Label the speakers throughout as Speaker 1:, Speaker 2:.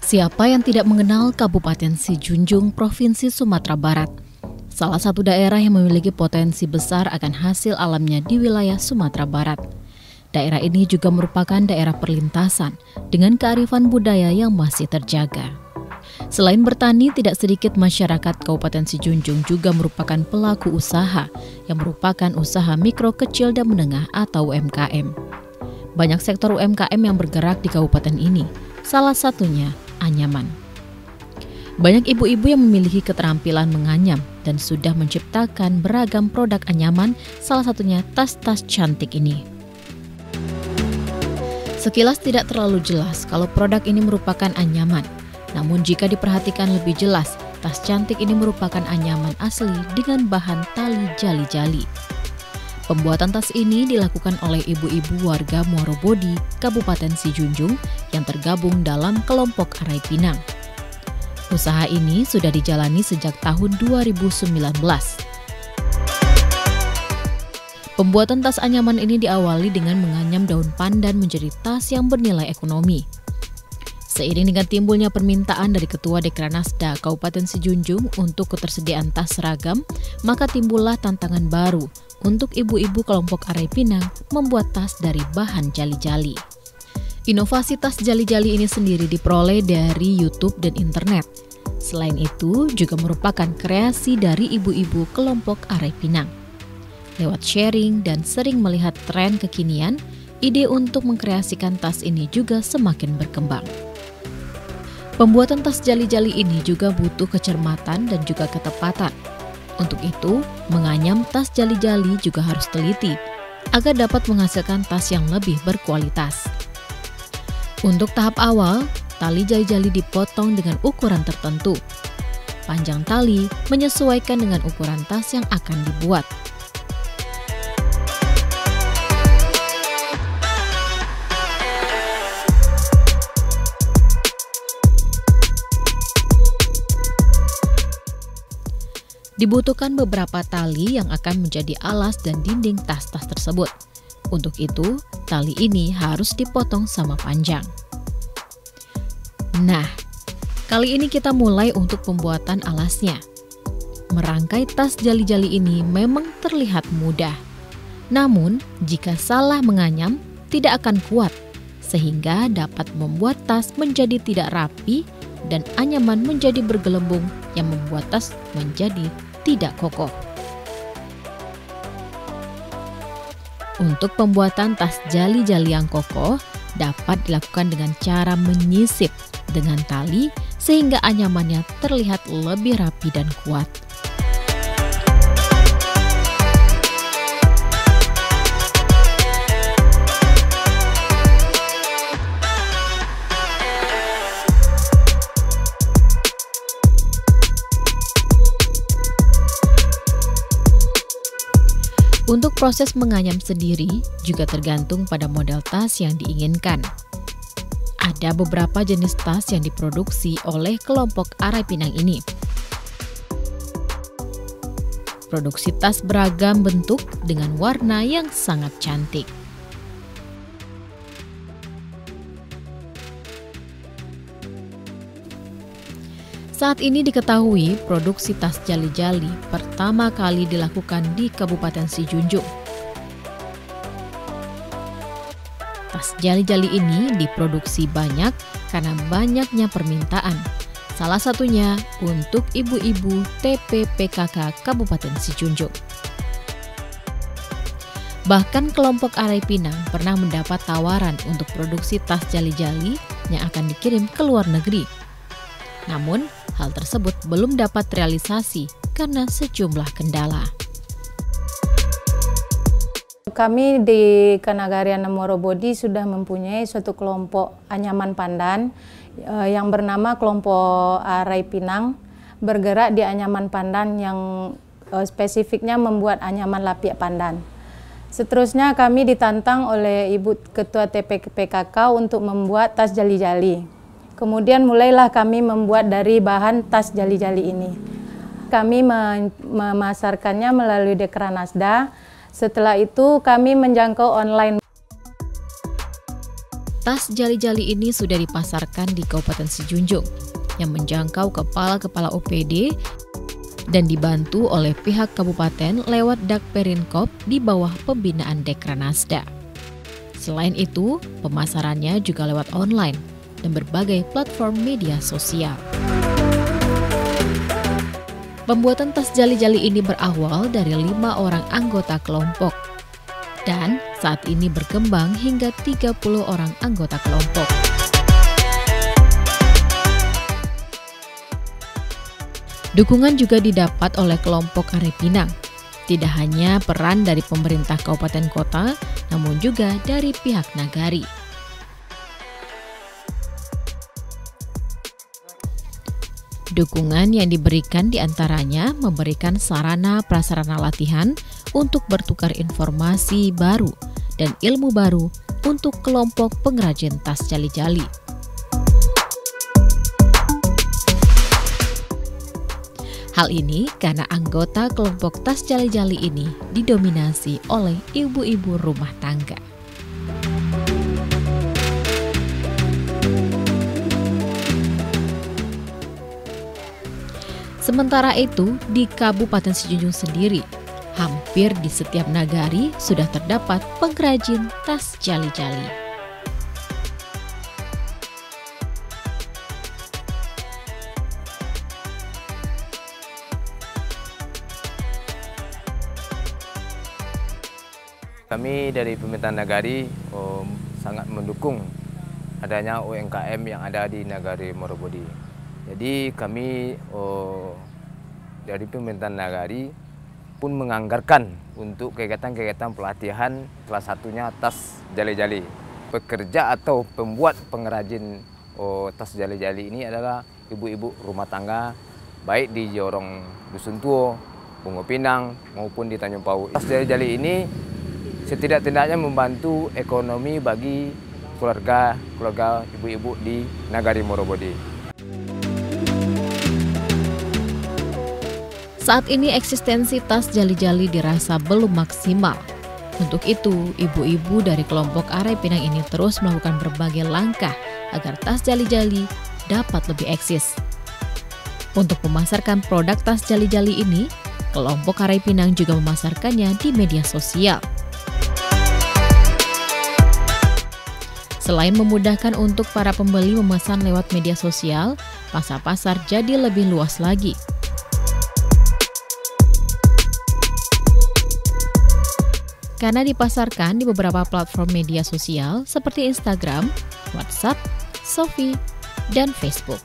Speaker 1: Siapa yang tidak mengenal Kabupaten Sijunjung, Provinsi Sumatera Barat? Salah satu daerah yang memiliki potensi besar akan hasil alamnya di wilayah Sumatera Barat. Daerah ini juga merupakan daerah perlintasan dengan kearifan budaya yang masih terjaga. Selain bertani, tidak sedikit masyarakat Kabupaten Sijunjung juga merupakan pelaku usaha yang merupakan usaha mikro, kecil, dan menengah atau UMKM. Banyak sektor UMKM yang bergerak di kabupaten ini, salah satunya anyaman. Banyak ibu-ibu yang memiliki keterampilan menganyam dan sudah menciptakan beragam produk anyaman, salah satunya tas-tas cantik ini. Sekilas tidak terlalu jelas kalau produk ini merupakan anyaman, namun jika diperhatikan lebih jelas, tas cantik ini merupakan anyaman asli dengan bahan tali jali-jali. Pembuatan tas ini dilakukan oleh ibu-ibu warga Muaro Bodi, Kabupaten Sijunjung yang tergabung dalam kelompok Arai Pinang. Usaha ini sudah dijalani sejak tahun 2019. Pembuatan tas anyaman ini diawali dengan menganyam daun pandan menjadi tas yang bernilai ekonomi. Seiring dengan timbulnya permintaan dari Ketua Dekranasda Kabupaten Sijunjung untuk ketersediaan tas seragam, maka timbullah tantangan baru untuk ibu-ibu kelompok Arai Pinang membuat tas dari bahan jali-jali. Inovasi tas jali-jali ini sendiri diperoleh dari YouTube dan internet. Selain itu, juga merupakan kreasi dari ibu-ibu kelompok Arai Pinang. Lewat sharing dan sering melihat tren kekinian, ide untuk mengkreasikan tas ini juga semakin berkembang. Pembuatan tas jali-jali ini juga butuh kecermatan dan juga ketepatan. Untuk itu, menganyam tas jali-jali juga harus teliti agar dapat menghasilkan tas yang lebih berkualitas. Untuk tahap awal, tali jali-jali dipotong dengan ukuran tertentu. Panjang tali menyesuaikan dengan ukuran tas yang akan dibuat. Dibutuhkan beberapa tali yang akan menjadi alas dan dinding tas-tas tersebut. Untuk itu, tali ini harus dipotong sama panjang. Nah, kali ini kita mulai untuk pembuatan alasnya. Merangkai tas jali-jali ini memang terlihat mudah. Namun, jika salah menganyam, tidak akan kuat, sehingga dapat membuat tas menjadi tidak rapi dan anyaman menjadi bergelembung yang membuat tas menjadi tidak kokoh. Untuk pembuatan tas jali-jali yang kokoh dapat dilakukan dengan cara menyisip dengan tali sehingga anyamannya terlihat lebih rapi dan kuat. Untuk proses menganyam sendiri juga tergantung pada model tas yang diinginkan. Ada beberapa jenis tas yang diproduksi oleh kelompok Arai Pinang ini. Produksi tas beragam bentuk dengan warna yang sangat cantik. Saat ini diketahui produksi tas jali-jali pertama kali dilakukan di Kabupaten Sijunjung. Tas jali-jali ini diproduksi banyak karena banyaknya permintaan. Salah satunya untuk ibu-ibu TPPKK Kabupaten Sijunjung. Bahkan kelompok Arai Pinang pernah mendapat tawaran untuk produksi tas jali-jali yang akan dikirim ke luar negeri. Namun, hal tersebut belum dapat realisasi karena sejumlah kendala.
Speaker 2: Kami di Kanagarian Muaro Bodi sudah mempunyai suatu kelompok anyaman pandan yang bernama kelompok Arai Pinang, bergerak di anyaman pandan yang spesifiknya membuat anyaman lapiak pandan. Seterusnya kami ditantang oleh Ibu Ketua TPPKK untuk membuat tas jali-jali. Kemudian mulailah kami membuat dari bahan tas jali-jali ini. Kami memasarkannya melalui Dekranasda. Setelah itu kami menjangkau online.
Speaker 1: Tas jali-jali ini sudah dipasarkan di Kabupaten Sijunjung yang menjangkau kepala-kepala OPD dan dibantu oleh pihak kabupaten lewat Dakperinkop di bawah pembinaan Dekranasda. Selain itu, pemasarannya juga lewat online dan berbagai platform media sosial. Pembuatan tas jali-jali ini berawal dari 5 orang anggota kelompok dan saat ini berkembang hingga 30 orang anggota kelompok. Dukungan juga didapat oleh kelompok Arai Pinang. Tidak hanya peran dari pemerintah kabupaten kota, namun juga dari pihak nagari. Dukungan yang diberikan diantaranya memberikan sarana prasarana latihan untuk bertukar informasi baru dan ilmu baru untuk kelompok pengrajin tas jali-jali. Hal ini karena anggota kelompok tas jali-jali ini didominasi oleh ibu-ibu rumah tangga. Sementara itu, di Kabupaten Sijunjung sendiri, hampir di setiap nagari sudah terdapat pengrajin tas jali-jali.
Speaker 3: Kami dari pemerintahan nagari sangat mendukung adanya UMKM yang ada di Nagari Morobodi. Jadi kami dari pemerintahan nagari pun menganggarkan untuk kegiatan-kegiatan pelatihan, salah satunya tas jali-jali. Pekerja atau pembuat pengrajin tas jali-jali ini adalah ibu-ibu rumah tangga, baik di Jorong Dusun Tuo, Bungo Pinang maupun di Tanjung Pau. Tas jali-jali ini setidak-tidaknya membantu ekonomi bagi keluarga ibu-ibu di Nagari Morobodi.
Speaker 1: Saat ini eksistensi tas jali-jali dirasa belum maksimal. Untuk itu, ibu-ibu dari kelompok Arai Pinang ini terus melakukan berbagai langkah agar tas jali-jali dapat lebih eksis. Untuk memasarkan produk tas jali-jali ini, kelompok Arai Pinang juga memasarkannya di media sosial. Selain memudahkan untuk para pembeli memesan lewat media sosial, pasar jadi lebih luas lagi. Karena dipasarkan di beberapa platform media sosial seperti Instagram, WhatsApp, Shopee, dan Facebook.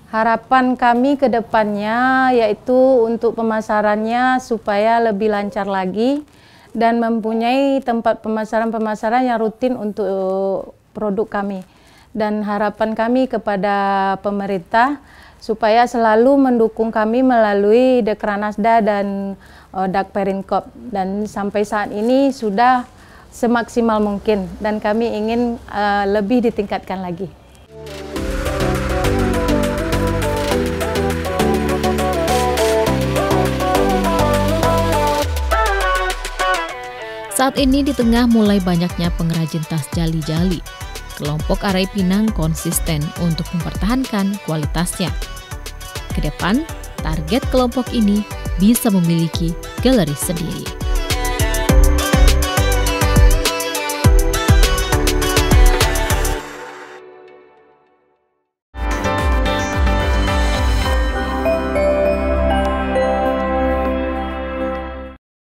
Speaker 2: Harapan kami ke depannya yaitu untuk pemasarannya supaya lebih lancar lagi dan mempunyai tempat pemasaran-pemasaran yang rutin untuk produk kami. Dan harapan kami kepada pemerintah supaya selalu mendukung kami melalui Dekranasda dan Dakperinkop. Dan sampai saat ini sudah semaksimal mungkin dan kami ingin lebih ditingkatkan lagi.
Speaker 1: Saat ini di tengah mulai banyaknya pengrajin tas jali-jali, kelompok Arai Pinang konsisten untuk mempertahankan kualitasnya. Ke depan, target kelompok ini bisa memiliki galeri sendiri.